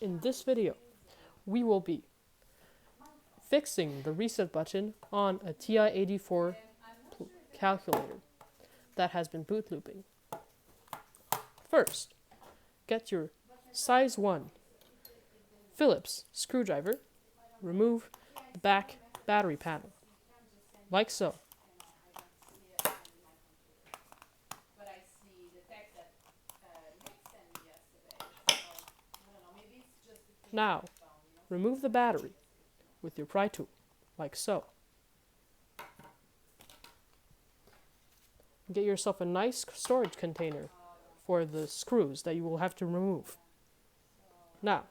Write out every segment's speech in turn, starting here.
In this video, we will be fixing the reset button on a TI-84 calculator that has been boot looping. First, get your size 1 Phillips screwdriver, remove the back battery panel, like so. Now, remove the battery with your pry tool, like so. Get yourself a nice storage container for the screws that you will have to remove. Now,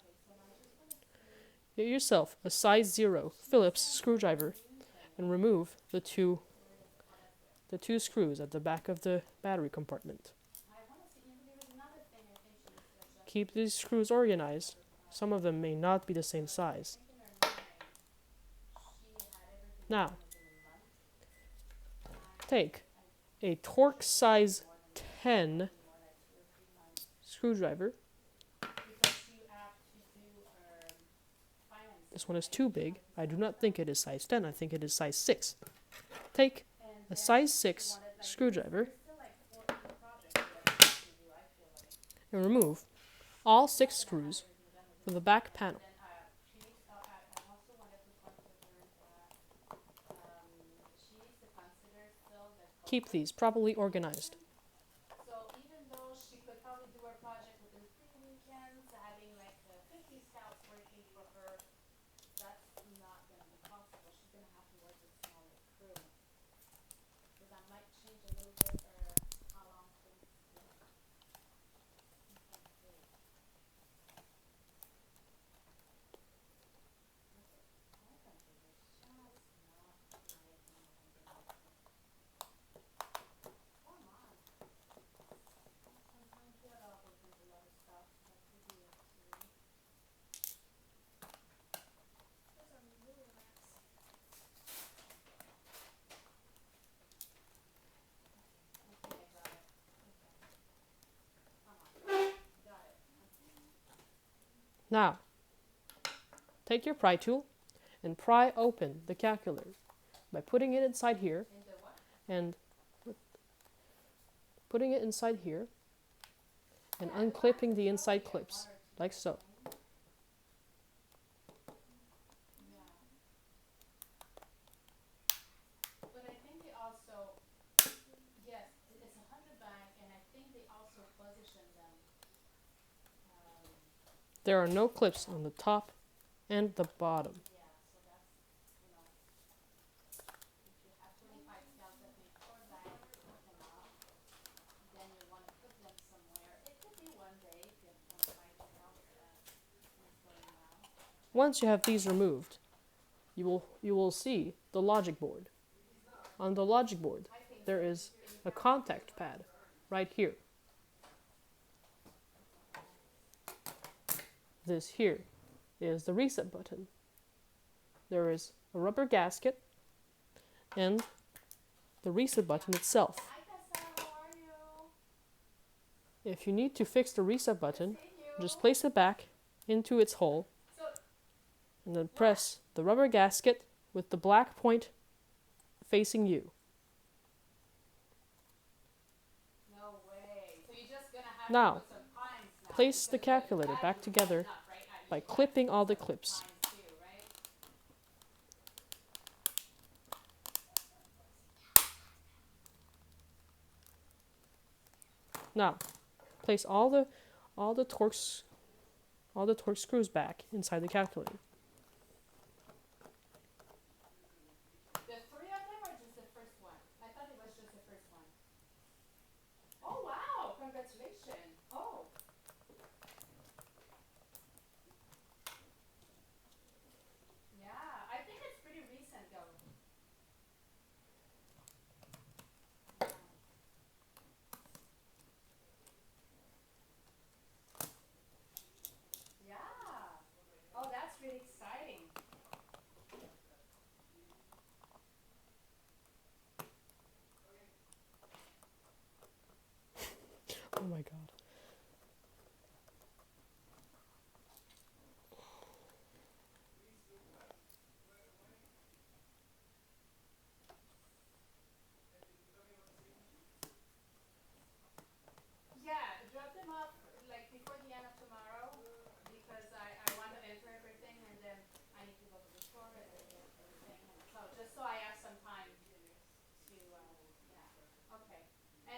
get yourself a size 0 Phillips screwdriver and remove the two screws at the back of the battery compartment. Keep these screws organized. Some of them may not be the same size. Now, take a Torx size 10 screwdriver. This one is too big. I do not think it is size 10. I think it is size 6. Take a size 6 screwdriver and remove all 6 screws from the back panel. Keep these properly organized. Now, take your pry tool and pry open the calculator by putting it inside here and unclipping the inside clips, like so. There are no clips on the top and the bottom. Once you have these removed, you will see the logic board. On the logic board, there is a contact pad right here. This here is the reset button. There is a rubber gasket and the reset button itself. If you need to fix the reset button, just place it back into its hole and then press the rubber gasket with the black point facing you. Now, place the calculator back together by clipping all the clips. Now, place all the Torx screws back inside the calculator. The 3 of them or just the first one? I thought it was just the first one. Oh wow! Congratulations! Oh. Yeah, I think it's pretty recent though. Yeah. Oh, that's really exciting. Oh my god.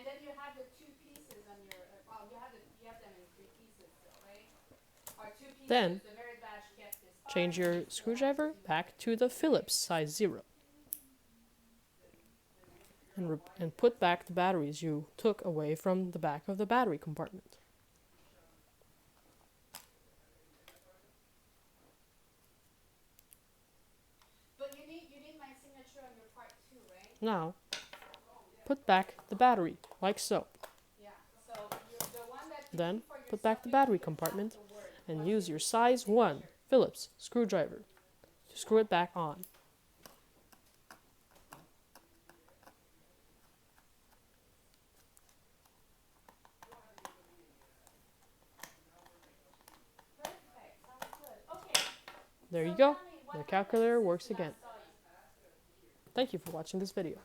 And then you have the two pieces on your, well, you have them in three pieces still, right? Or two pieces, Then the very batch kept this part. change your screwdriver back to the Phillips size 0. And put back the batteries you took away from the back of the battery compartment. But you need my signature on your part too, right? Now, put back the battery, like so. Yeah. So the one that you Then, keep for put back yourself, the you battery keep compartment the word. and use your size 1 Phillips screwdriver to screw it back on. Perfect. Sounds good. Okay. There you So go. tell me, what The happened calculator since works we again. last saw you? Thank you for watching this video.